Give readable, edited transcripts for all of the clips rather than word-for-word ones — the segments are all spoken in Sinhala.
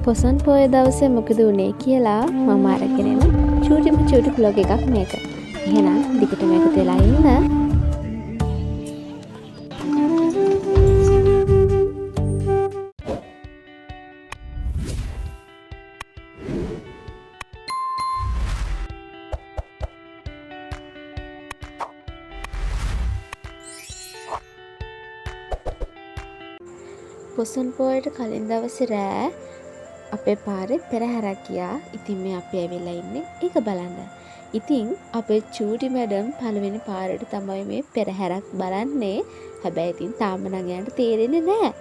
පොසොන් පොය දවසේ මොකද වුනේ කියලා මම අරගෙන එන චූටි බ්ලොග් එකක් මේක. එහෙනම් දිගටම එකතු වෙලා ඉන්න. පොසොන් පොයට කලින් දවසේ රෑ අපේ පාරේ පෙරහැරක් ගියා. ඉතින් මේ අපි ඇවිල්ලා ඉන්නේ ඒක බලන්න. ඉතින් අපේ චූටි මැඩම් පළවෙනි පාරට තමයි මේ පෙරහැරක් බලන්නේ. හැබැයි ඉතින් තාම නම් එයාට තේරෙන්නේ නැහැ.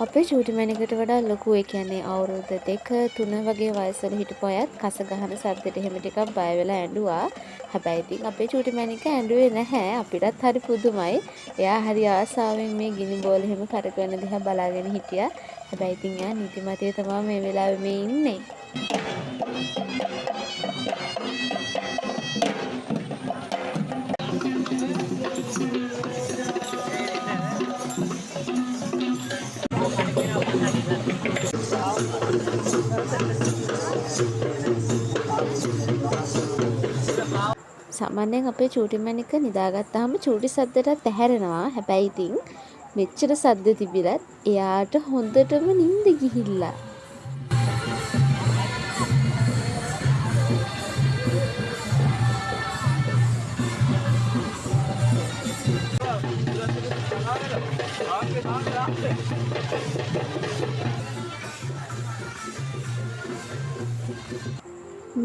අපේ චූටි මැනිකට වඩා ලොකු, ඒ කියන්නේ අවුරුදු 2 3 වගේ වයසවල හිටපු අයත් කස ගහන සද්දෙට එහෙම ටිකක් බය වෙලා ඇඬුවා. හැබැයි ඉතින් අපේ චූටි මැනික ඇඬුවේ නැහැ. අපිටත් හරි පුදුමයි. එයා හරි ආසාවෙන් මේ ගිනි බෝල එහෙම කරකවන දිහා බලාගෙන හිටියා. හැබැයි ඉතින් එයා නිදිමතේ තමයි මේ වෙලාවේ මේ ඉන්නේ. සාමාන්‍යයෙන් අපේ චූටි මැනික නිදාගත්තාම චූටි සද්දටත් ඇහැරෙනවා. හැබැයි ඉතින් මෙච්චර සද්ද තිබිලත් එයාට හොඳටම නිින්ද ගිහිල්ලා.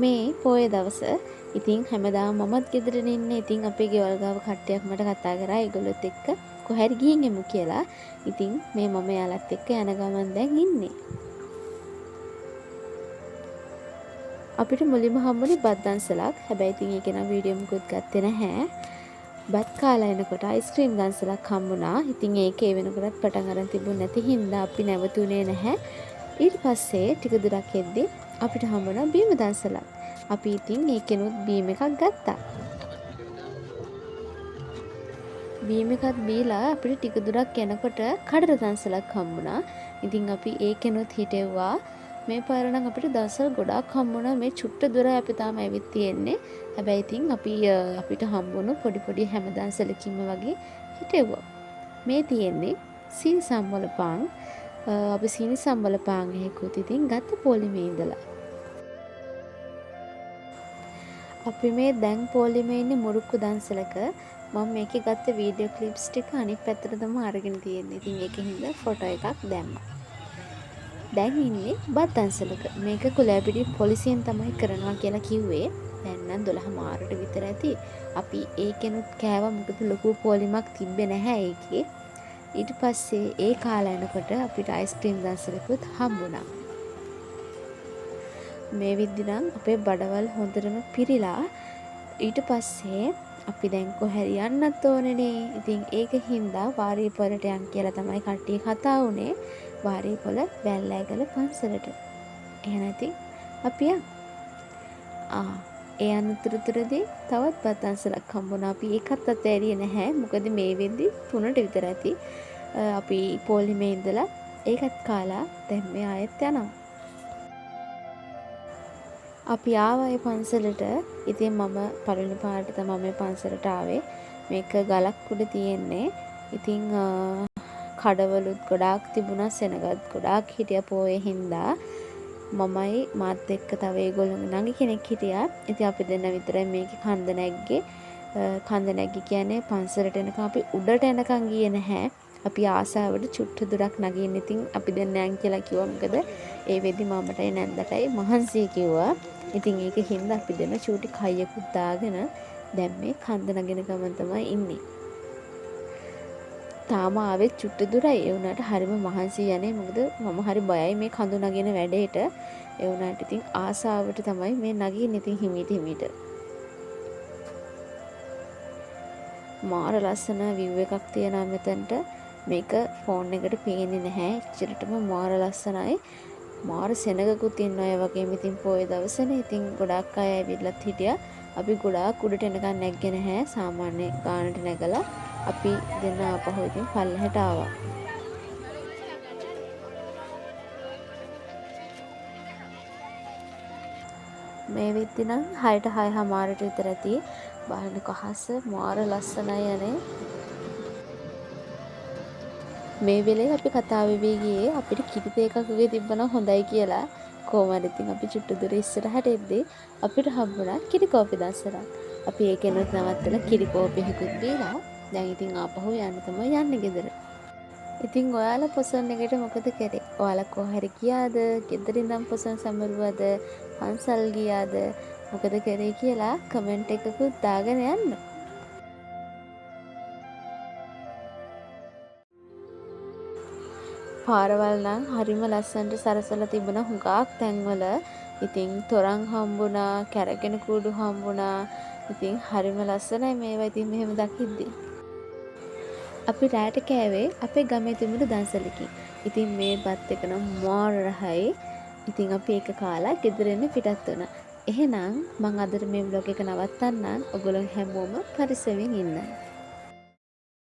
මේ පොය දවස ඉතින් හැමදාම මමත් ගෙදරනේ ඉන්නේ. ඉතින් අපේ ගෙවල් ගාව කට්ටියක් මට කතා කරා ඒගොල්ලොත් එක්ක කොහරි ගිහින් එමු කියලා. ඉතින් මේ මම යාළුවත් එක්ක යන ගමන් දැන් ඉන්නේ. අපිට මුලින්ම හම්බුනේ බත් දන්සලක්. හැබැයි ඉතින් ඒක නම් වීඩියෝ මුකුත් ගත්තේ නැහැ. බත් කාලා එනකොට අයිස්ක්‍රීම් දන්සලක් හම්බුණා. ඉතින් ඒක ඒ වෙනකොටත් පටන් අරන් තිබුණ නැති හින්දා අපි නැවතුනේ නැහැ. ඊට පස්සේ ටික දුරක් එද්දි අපිට හම්බුණා බීම දන්සලක්. අපි ඉතින් ඒකෙනුත් බීම එකක් ගත්තා. බීම එකත් බීලා අපිට ටික දුරක් යනකොට කඩර දන්සලක් හම්බුණා. ඉතින් අපි ඒකෙනුත් හිටෙව්වා. මේ පාර නම් අපිට දන්සල් ගොඩාක් හම්බුණා. මේ චුට්ට දුර අපි තාම ඇවිත් තියෙන්නේ. හැබැයි ඉතින් අපිට හම්බුණු පොඩි හැම දන්සලකින්ම වගේ හිටෙව්වා. මේ තියෙන්නේ සීනි සම්බොල පාන්. අපි සීනි සම්බොල පාන් එකකුත් ඉතින් ගත්ත පොලිමේ ඉඳලා. අපි මේ දැන් පොලිමේ ඉන්නේ මුරුක්කු දන්සලක. මම මේකේ ගත්ත වීඩියෝ ක්ලිප්ස් ටික අනිත් පැත්තට තමයි අරගෙන තියෙන්නේ. ඉතින් ඒකෙන්ද ෆොටෝ එකක් දැම්මා. දැන් ඉන්නේ බත් දන්සලක. මේක කුලෑපිටි පොලිසියෙන් තමයි කරනවා කියලා කිව්වේ. දැන් නම් 12 මාරට විතර ඇති. අපි ඒකෙනුත් කෑවා. මොකද ලොකු පොලිමක් තිබ්බේ නැහැ ඒකේ. ඊට පස්සේ ඒ කාලා එනකොට අපිට අයිස්ක්‍රීම් දන්සලකුත් හම්බුණා. මේ විදිහට අපේ බඩවල් හොඳටම පිරීලා ඊට පස්සේ අපි දැන් කොහරි යන්නත් ඕනේනේ. ඉතින් ඒකින්ද වාරීපොලට යන් කියලා තමයි කට්ටිය කතා වුනේ. වාරීපොල වැල්ලෑගල පන්සලට. එහෙනම් ඉතින් අපි ඒ අතරතුරදී තවත් බත් දන්සලක් හම්බුණා. අපි ඒකත් අතෑරියේ නැහැ. මොකද මේ වෙද්දි 3ට විතර ඇති. අපි පොලිමේ ඉඳලා ඒකත් කාලා දැන් මේ ආයෙත් යනවා. අපි ආවා ඒ පන්සලට. ඉතින් මම පළවෙනි පාරට තමයි මේ පන්සලට ආවේ. මේක ගලක් උඩ තියෙන්නේ. ඉතින් කඩවලුත් ගොඩාක් තිබුණා. සෙනගත් ගොඩාක් හිටියා පොයේ හින්දා. මමයි මාත් එක්ක තව ඒගොල්ලෝ නංගි කෙනෙක් හිටියා. ඉතින් අපි දෙන්න විතරයි මේකේ කන්ද නැග්ගේ. කන්ද නැග්ගේ කියන්නේ පන්සලට එනකම් අපි උඩට එනකම් ගියේ නැහැ. අපි ආසාවට චුට්ට දුරක් නගින්න. ඉතින් අපි දෙන්න යන් කියලා කිව්වා. මොකද ඒ වෙද්දි මමටයි නැන්දටයි මහන්සිය කිව්වා. ඉතින් ඒකින්ද අපි දෙන්න චූටි කයියකුත් දාගෙන දැන් මේ කන්ද නගින ගමන් තමයි ඉන්නේ. තාම ආවේ චුට්ට දුරයි. ඒ වුණාට හරිම මහන්සි යන්නේ. මොකද මම හරි බයයි මේ කඳු නගින වැඩේට. ඒ වුණාට ඉතින් ආසාවට තමයි මේ නගින්නේ. ඉතින් හිමීට මාර ලස්සන view එකක් තියෙනවා මෙතනට. මේක ෆෝන් එකට පේන්නේ නැහැ. එච්චරටම මාර ලස්සනයි. මාර සෙනගකුත් ඉන්නවා ඒ වගේම. ඉතින් පොයේ දවසනේ ඉතින් ගොඩක් අය ඇවිල්ලත් හිටියා. අපි ගොඩාක් උඩට එනකන් නැග්ගේ නැහැ. සාමාන්‍ය ගානට නැගලා අපි දෙන්න ආපහු ඉතින් පල්ලෙහාට ආවා. මේ වෙද්දි නම් 6ට 6:00 විතර ඇති. බලන්නකො අහස මාර ලස්සනයි අනේ. මේ වෙලේ අපි කතා වෙවි ගියේ අපිට කිරි තේ එකක් වගේ තිබ්බනම් හොඳයි කියලා. කොහොමද ඉතින් අපි චුට්ටු දුර ඉස්සරහට එද්දී අපිට හම්බුණා කිරි කෝපි දස්සරක්. අපි ඒකෙනුත් නවත්තලා කිරි කෝපියකුත් බීලා දැන් ඉතින් ආපහු යන්න තමයි යන්නේ ගෙදර. ඉතින් ඔයාලා පොසොන් එකට මොකද කරේ? ඔයාලා කොහරි ගියාද? ගෙදර ඉඳන් පොසොන් සමරුවද? පන්සල් ගියාද? මොකද කරේ කියලා කමෙන්ට් එකකුත් දාගෙන යන්න. පාරවල් නම් හරිම ලස්සනට සරසලා තිබුණා හුඟක් තැන්වල. ඉතින් තොරන් හම්බුණා, කැරගෙන කූඩු හම්බුණා. ඉතින් හරිම ලස්සනයි මේවා ඉතින් මෙහෙම දකිද්දි. අපි රෑට කෑවේ අපේ ගමේ තිබුණු දන්සලකින්. ඉතින් මේ බත් එක නම් මාර රහයි. ඉතින් අපි ඒක කාලා ගෙදර එන්න පිටත් වුණා. එහෙනම් මම අදට මේ vlog එක නවත්තන්නම්. ඔයගොල්ලෝ හැමෝම පරිස්සමෙන් ඉන්න.